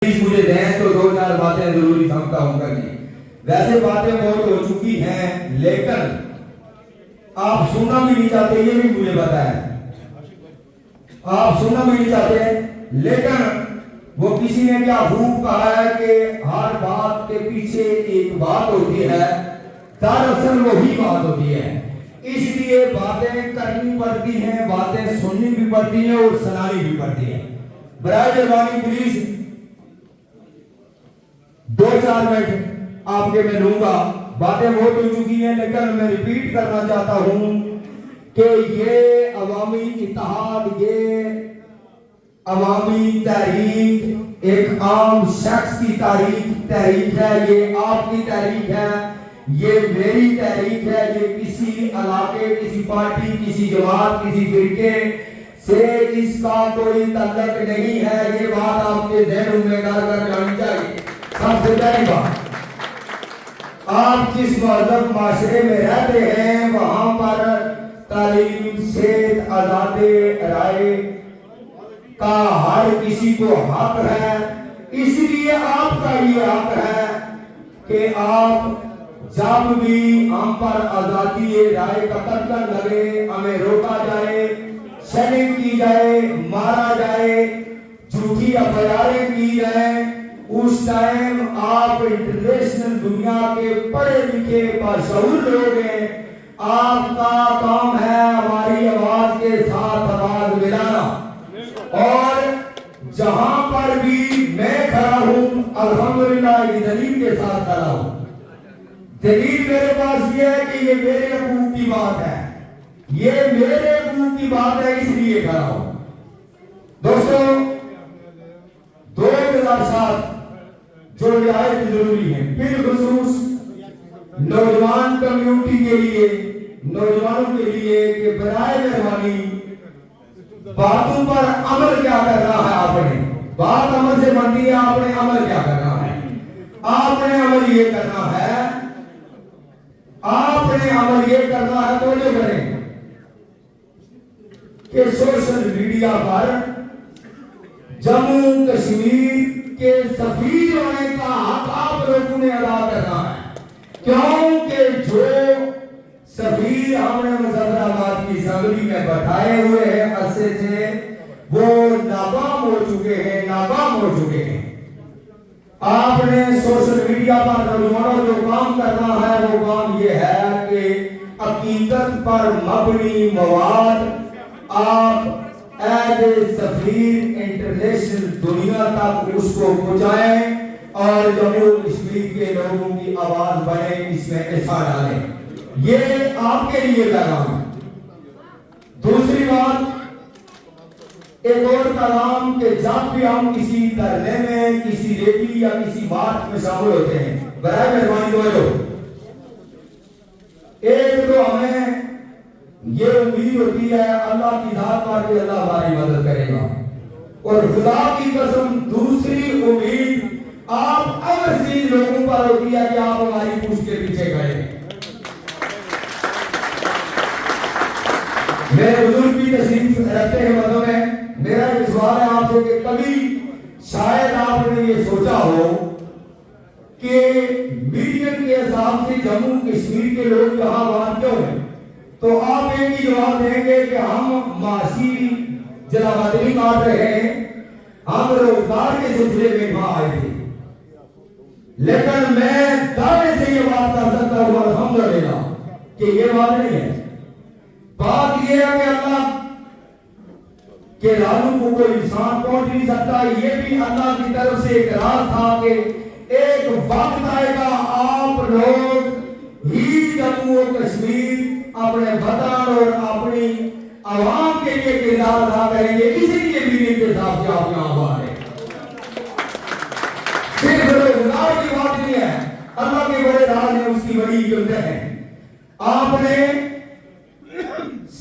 مجھے دیں تو دو چار باتیں ضروری سمجھتا ہوں کرنی. ویسے باتیں بہت ہو چکی ہیں لیکن آپ سننا بھی نہیں چاہتے، یہ بھی مجھے پتا ہے. آپ سننا بھی نہیں چاہتے، لیکن وہ کسی نے کیا خوب کہا ہے کہ ہر بات کے پیچھے ایک بات ہوتی ہے، دراصل وہی بات ہوتی ہے. اس لیے باتیں کرنی پڑتی ہیں، باتیں سننی بھی پڑتی ہیں اور سنانی بھی پڑتی ہیں. برائے مہربانی پلیز 2-4 منٹ آپ کے میں لوں گا. باتیں بہت ہو چکی ہیں لیکن میں ریپیٹ کرنا چاہتا ہوں کہ یہ عوامی اتحاد، یہ عوامی تحریک ایک عام شخص کی تحریک ہے، یہ آپ کی تحریک ہے، یہ میری تحریک ہے. یہ کسی علاقے، کسی پارٹی، کسی جماعت، کسی فرقے سے اس کا کوئی تعلق نہیں ہے. یہ بات آپ کے ذہنوں میں ڈال کر جانی چاہیے. سب سے پہلی بات، آپ جس مہذب معاشرے میں رہتے ہیں وہاں پر تعلیم، صحت، آزادی رائے کا ہر کسی کو حق ہے. اس لیے آپ کا یہ حق ہے کہ آپ جب بھی ہم پر آزادی رائے کا قتل لگے، ہمیں روکا جائے، شیلنگ کی جائے، مارا جائے، جھوٹی افواہیں کی جائیں، اس ٹائم آپ انٹرنیشنل دنیا کے پڑھے لکھے باشعور لوگ ہیں. آپ کا کام ہے ہماری آواز کے ساتھ آواز ملانا. اور جہاں پر بھی میں کھڑا ہوں الحمدللہ اس دلیل کے ساتھ کھڑا ہوں. دلیل میرے پاس یہ ہے کہ یہ میرے حقوق کی بات ہے، یہ میرے حقوق کی بات ہے، اس لیے کھڑا ہوں. دوستو، دو گزارشات جو نہایت ضروری ہیں بالخصوص نوجوان کمیونٹی کے لیے، نوجوانوں کے لیے، کہ برائے مہربانی باتوں پر عمل کیا کرنا ہے. آپ نے بات عمل سے بنتی ہے، آپ نے عمل کیا کرنا ہے. آپ نے عمل یہ کرنا ہے، آپ نے عمل یہ کرنا ہے تو یہ کریں کہ سوشل میڈیا پر جموں کشمیر کے سفیر ہونے کا حق آپ لوگوں نے ادا کرنا ہے. کیونکہ جو سفیر ہم نے مظفرآباد کی اسمبلی میں بٹھائے ہوئے ہیں عرصے سے، وہ ناکام ہو چکے ہیں. آپ نے سوشل میڈیا پر نوجوانوں جو کام کرنا ہے وہ کام یہ ہے کہ حقیقت پر مبنی مواد آپ ایز اے سفیر انٹرنیشنل دنیا تک اس کو پہنچائیں اور جموں کشمیر کے لوگوں کی آواز بنے، اس میں حصہ ڈالیں. یہ آپ کے لیے پیغام ہے. دوسری بات، ایک اور پیغام کہ جب بھی ہم کسی دھرنے میں، کسی ریلی یا کسی بات میں شامل ہوتے ہیں، برائے مہربانی توجہ، ایک تو ہمیں یہ امید ہوتی ہے اللہ کی ذات پر کہ اللہ ہماری مدد کرے گا، اور خدا کی قسم دوسری امید آپ اوورسیز لوگوں پر ہوتی ہے کہ آپ ہماری پوچھ کے پیچھے کھڑے ہیں. میرے بزرگ بھی تشریف رکھتے ہیں مدوں میں. میرا یہ سوال ہے آپ سے کہ کبھی شاید آپ نے یہ سوچا ہو کہ میڈین کے حساب سے جموں کشمیر کے لوگ یہاں وہاں کیوں ہیں؟ تو آپ ایک ہی جواب دیں گے کہ ہم معاشی جلوادری کاٹ رہے ہیں، ہم روزگار کے سلسلے میں وہاں آئے تھے. لیکن میں دعوے سے یہ بات کر سکتا ہوں الحمدللہ کہ یہ بات نہیں ہے. بات یہ ہے کہ اللہ کہ رازوں کو کوئی انسان پہنچ نہیں سکتا. یہ بھی اللہ کی طرف سے ایک راز تھا کہ ایک وقت آئے گا آپ لوگ ہی جموں و کشمیر اپنے وطن اور اپنی عوام کے لیے کردار ادا کریں گے. اسی لیے بھی انتخاب سے آپ یہاں آ رہے ہیں. صرف روزگار کی بات نہیں ہے، اللہ کے بڑے راز ہیں، اس کی بڑی قدرت ہے. آپ نے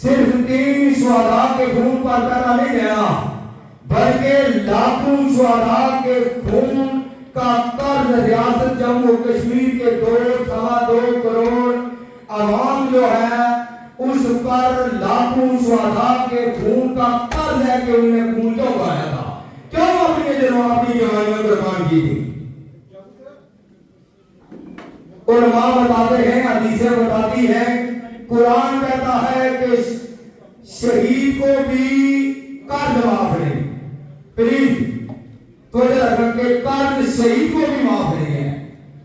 صرف 3 شہداء کے خون پر پیسہ نہیں دینا بلکہ لاکھوں شہداء کے خون کا قرض ریاست جموں کشمیر کے 2.25 کروڑ عوام جو ہے اس پر لاکھوں شہداء کے خون کا قرض ہے کہ انہیں خون کیوں بہایا تھا، کیوں اپنے دنوں اپنی جوانیوں قربان کی تھی. علماء بتاتے ہیں, حدیثیں بتاتی ہیں, قرآن کہتا ہے کہ شہید کو بھی قرض معاف نہیں. پلیز تھوڑے رکھیں کہ قرض شہید کو بھی معاف نہیں ہے.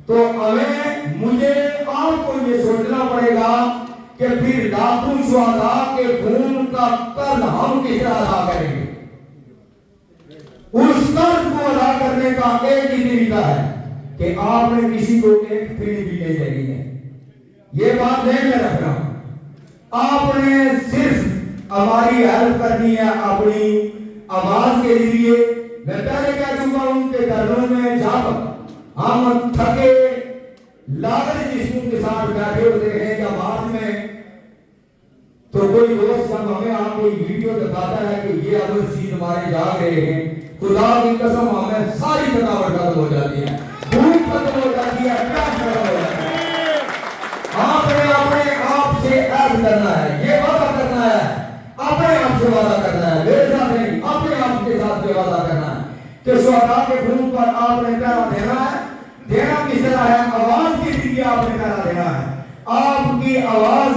تو ہمیں مجھے آپ کو یہ سوچنا پڑے گا کہ پھر لاکھوں شہداء کے خون کا قرض ہم کس طرح ادا کریں گے. اس قرض کو ادا کرنے کا ایک ہی طریقہ ہے کہ آپ نے کسی کو ایک پھیڑی بھی نہیں دینی ہے. یہ بات ذہن میں رکھنا. آپ نے صرف ہماری ہیلپ کرنی ہے اپنی آواز کے لیے. میں پہلے کہہ چکا ہوں کہ گھروں میں جب ہم تھکے لاغر جسموں کے ساتھ بیٹھے ہوتے ہیں یا بعد میں, تو کوئی دوست جب ہمیں آپ کو ویڈیو دکھاتا ہے کہ یہ اب سید ہمارے جا رہے ہیں, خدا کی قسم ہمیں ساری تھکاوٹ ختم ہو جاتی ہے, بھوک ختم ہو جاتی ہے, پیاس ختم ہو جاتی ہے. آپ نے اپنے آپ سے عہد کرنا ہے, یہ وعدہ کرنا ہے, اپنے آپ سے وعدہ کرنا ہے, میرے ساتھ نہیں, اپنے آپ کے ساتھ یہ وعدہ کرنا ہے کہ شہداء کے خون پر آپ نے پہرا دینا ہے. دینا کس طرح ہے؟ آواز کے ذریعے آپ نے پہرا دینا ہے. آپ کی آواز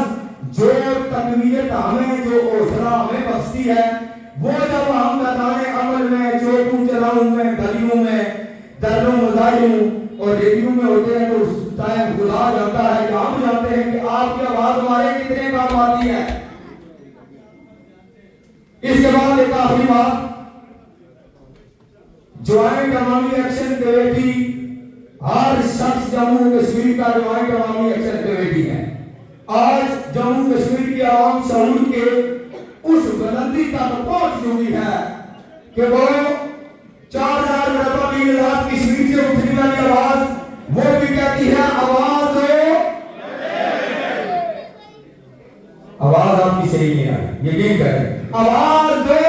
جو تقویت ہمیں, جو حوصلہ ہمیں بخشتی ہے, وہ جب ہم میدان عمل میں, چوکوں چلاؤں میں, گلیوں میں, دروں مظاہروں اور ریڈیو میں ہوتے ہیں, تو اس ٹائم خدا جانتا ہے کہ ہم جانتے ہیں کہ آپ کی آواز ہمارے کتنے کام آتی ہے. اس کے بعد ایک آخری بات, جوائنٹ عوامی ایکشن کمیٹی ہر شخص جموں کشمیر کا جوائنٹ عوامی ایکشن کمیٹی ہے. آج جموں کشمیر کی عوام شعور کے اس بلندی تک پہنچ چکی ہے کہ وہ 4000 مربع میل آزاد کشمیر سے اٹھنے والی آواز وہ بھی کہتی ہے آواز دو. آواز آپ کی صحیح نہیں آئی, یقین کریں, آواز دو.